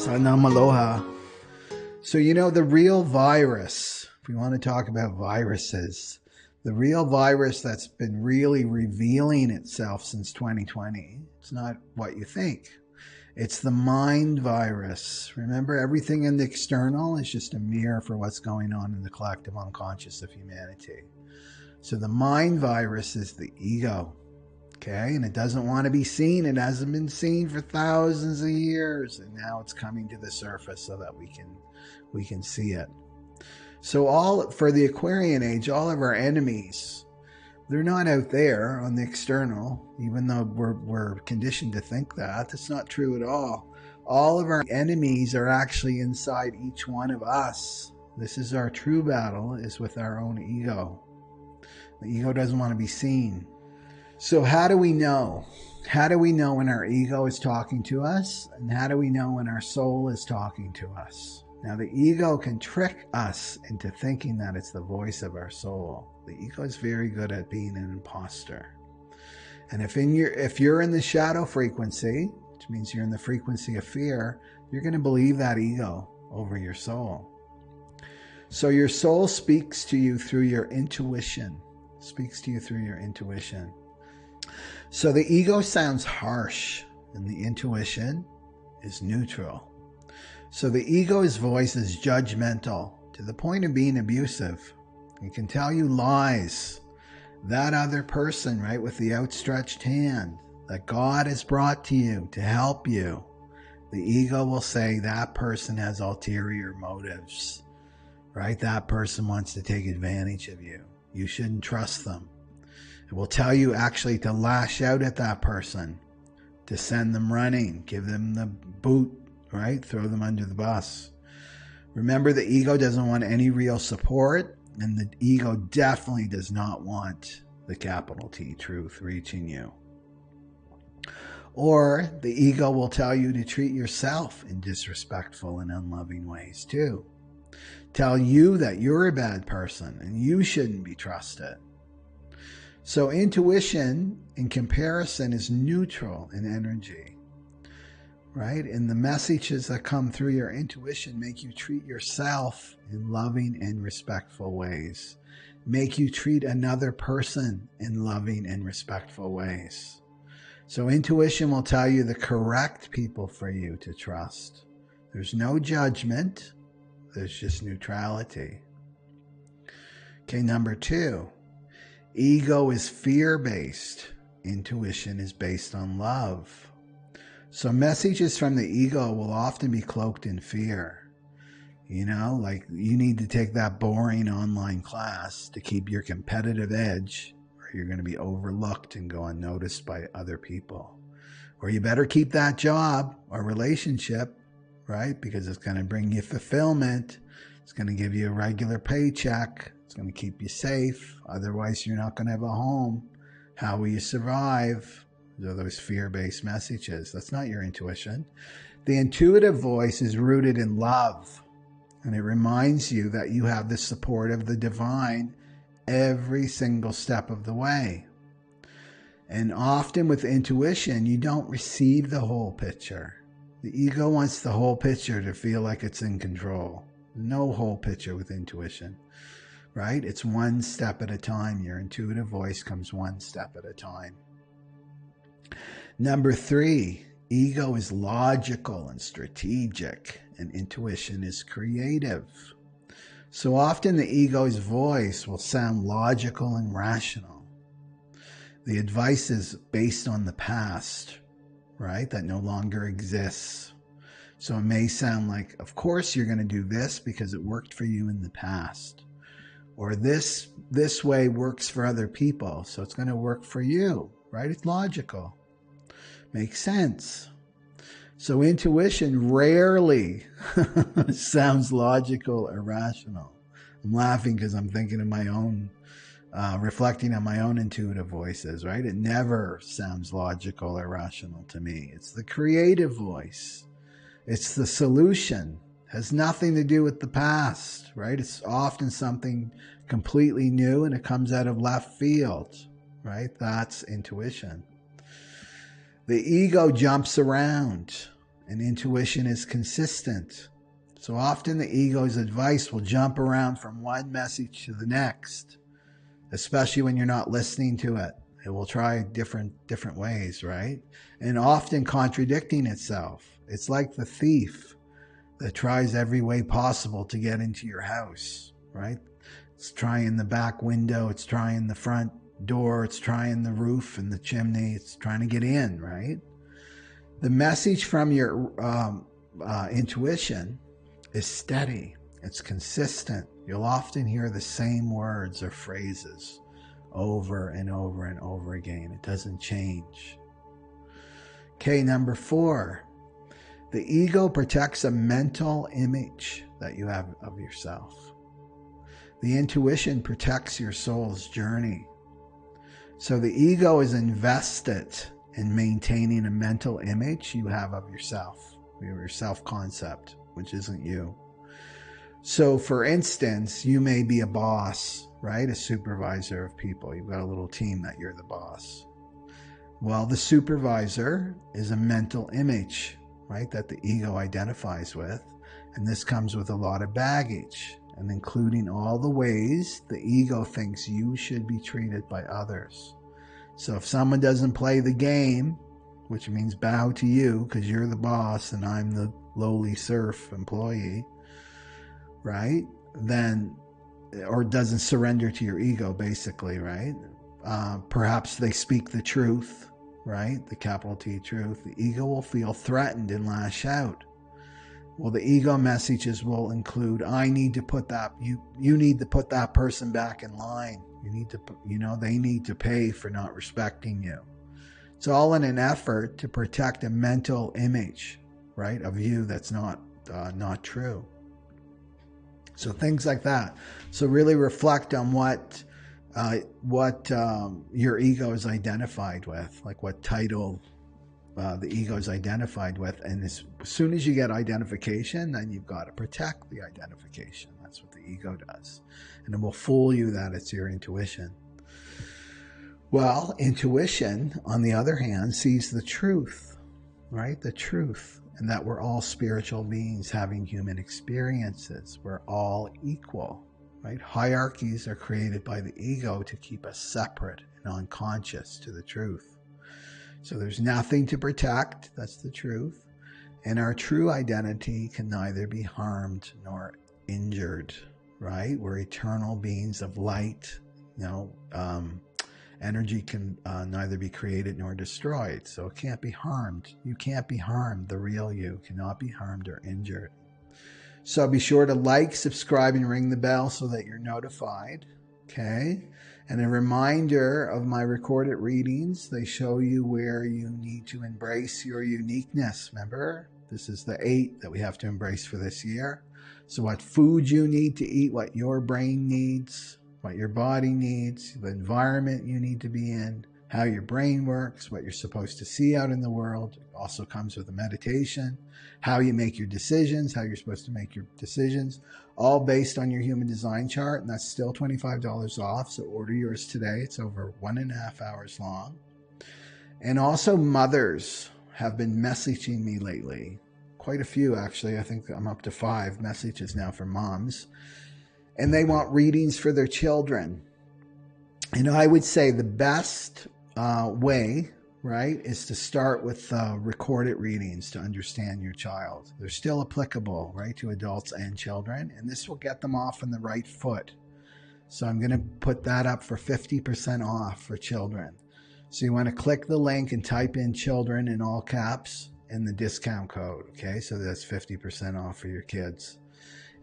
Sanam aloha. So, the real virus, if we want to talk about viruses, the real virus that's been really revealing itself since 2020, it's not what you think. It's the mind virus. Remember, everything in the external is just a mirror for what's going on in the collective unconscious of humanity. So the mind virus is the ego. Okay, and it doesn't want to be seen. It hasn't been seen for thousands of years, and now it's coming to the surface so that we can see it. So for the Aquarian age, all of our enemies, they're not out there on the external, even though we're conditioned to think that. That's not true at all. All of our enemies are actually inside each one of us. This is our true battle, is with our own ego. The ego doesn't want to be seen. So how do we know? How do we know when our ego is talking to us? And how do we know when our soul is talking to us? Now, the ego can trick us into thinking that it's the voice of our soul. The ego is very good at being an imposter. And if you're in the shadow frequency, which means you're in the frequency of fear, you're going to believe that ego over your soul. So your soul speaks to you through your intuition. So the ego sounds harsh and the intuition is neutral. So the ego's voice is judgmental to the point of being abusive. It can tell you lies. That other person, right, with the outstretched hand that God has brought to you to help you, the ego will say that person has ulterior motives, right? That person wants to take advantage of you. You shouldn't trust them. It will tell you actually to lash out at that person, to send them running, give them the boot, right? Throw them under the bus. Remember, the ego doesn't want any real support, and the ego definitely does not want the capital T truth reaching you. Or the ego will tell you to treat yourself in disrespectful and unloving ways too. Tell you that you're a bad person and you shouldn't be trusted. So intuition, in comparison, is neutral in energy, right? And the messages that come through your intuition make you treat yourself in loving and respectful ways, make you treat another person in loving and respectful ways. So intuition will tell you the correct people for you to trust. There's no judgment. There's just neutrality. Okay, number 2. Ego is fear-based. Intuition is based on love. So messages from the ego will often be cloaked in fear. Like you need to take that boring online class to keep your competitive edge, or you're going to be overlooked and go unnoticed by other people. Or you better keep that job or relationship, right? Because it's going to bring you fulfillment. It's going to give you a regular paycheck. It's going to keep you safe. Otherwise, you're not going to have a home. How will you survive? Those fear-based messages. That's not your intuition. The intuitive voice is rooted in love. And it reminds you that you have the support of the divine every single step of the way. And often with intuition, you don't receive the whole picture. The ego wants the whole picture to feel like it's in control. No whole picture with intuition, right? It's one step at a time. Your intuitive voice comes one step at a time. Number 3, ego is logical and strategic, and intuition is creative. So often the ego's voice will sound logical and rational. The advice is based on the past, right? That no longer exists. So it may sound like, of course you're going to do this because it worked for you in the past. Or this way works for other people, so it's going to work for you, right? It's logical. Makes sense. So intuition rarely sounds logical or rational. I'm laughing because I'm thinking of my own, reflecting on my own intuitive voices, right? It never sounds logical or rational to me. It's the creative voice. It's the solution. It has nothing to do with the past, right? It's often something completely new and it comes out of left field, right? That's intuition. The ego jumps around and intuition is consistent. So often the ego's advice will jump around from one message to the next, especially when you're not listening to it. It will try different ways, right? And often contradicting itself. It's like the thief that tries every way possible to get into your house, right? It's trying the back window, it's trying the front door, it's trying the roof and the chimney, it's trying to get in, right? The message from your intuition is steady, it's consistent. You'll often hear the same words or phrases over and over and over again. It doesn't change. Okay, number 4. The ego protects a mental image that you have of yourself. The intuition protects your soul's journey. So the ego is invested in maintaining a mental image you have of yourself, your self-concept, which isn't you. So for instance, you may be a boss, right? A supervisor of people. You've got a little team that you're the boss. Well, the supervisor is a mental image, right, that the ego identifies with. And this comes with a lot of baggage, and including all the ways the ego thinks you should be treated by others. So if someone doesn't play the game, which means bow to you because you're the boss and I'm the lowly serf employee, right? Then, or doesn't surrender to your ego, basically, right? Perhaps they speak the truth, right? The capital T truth. The ego will feel threatened and lash out. Well, the ego messages will include, I need to put that, you need to put that person back in line. You need to, they need to pay for not respecting you. It's all in an effort to protect a mental image, right, of you that's not true. So things like that. So really reflect on what your ego is identified with, like what title the ego is identified with. And as soon as you get identification, then you've got to protect the identification. That's what the ego does. And it will fool you that it's your intuition. Well, intuition, on the other hand, sees the truth, right? The truth. And that we're all spiritual beings having human experiences. We're all equal, right? Hierarchies are created by the ego to keep us separate and unconscious to the truth. So there's nothing to protect, that's the truth. And our true identity can neither be harmed nor injured, right? We're eternal beings of light. Energy can neither be created nor destroyed, so it can't be harmed. You can't be harmed. The real you cannot be harmed or injured. So be sure to like, subscribe, and ring the bell so that you're notified, okay? And a reminder of my recorded readings. They show you where you need to embrace your uniqueness. Remember, this is the 8 that we have to embrace for this year. So what food you need to eat, what your brain needs, what your body needs, the environment you need to be in, how your brain works, what you're supposed to see out in the world. It also comes with a meditation, how you make your decisions, how you're supposed to make your decisions, all based on your human design chart. And that's still $25 off. So order yours today. It's over 1.5 hours long. And also mothers have been messaging me lately. Quite a few, actually. I think I'm up to 5 messages now from moms. And they want readings for their children. I would say the best way, right, is to start with recorded readings to understand your child. They're still applicable, right, to adults and children, and this will get them off on the right foot. So I'm going to put that up for 50% off for children. So you want to click the link and type in children in all caps and the discount code, okay? So that's 50% off for your kids.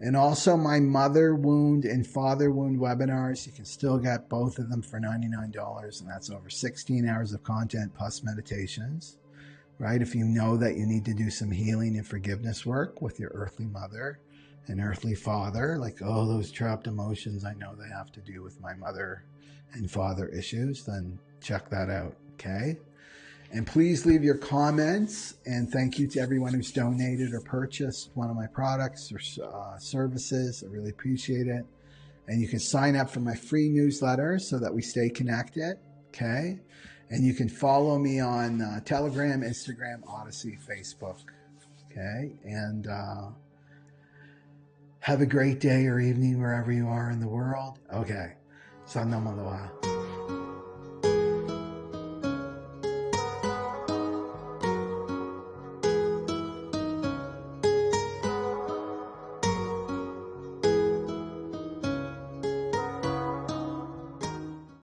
And also my mother wound and father wound webinars. You can still get both of them for $99, and that's over 16 hours of content plus meditations, right? If you know that you need to do some healing and forgiveness work with your earthly mother and earthly father, like, oh, those trapped emotions I know they have to do with my mother and father issues, then check that out, okay? And please leave your comments, and thank you to everyone who's donated or purchased one of my products or services. I really appreciate it. And you can sign up for my free newsletter so that we stay connected, okay? And you can follow me on Telegram, Instagram, Odysee, Facebook. Okay, and have a great day or evening wherever you are in the world. Okay, Sana Malawa.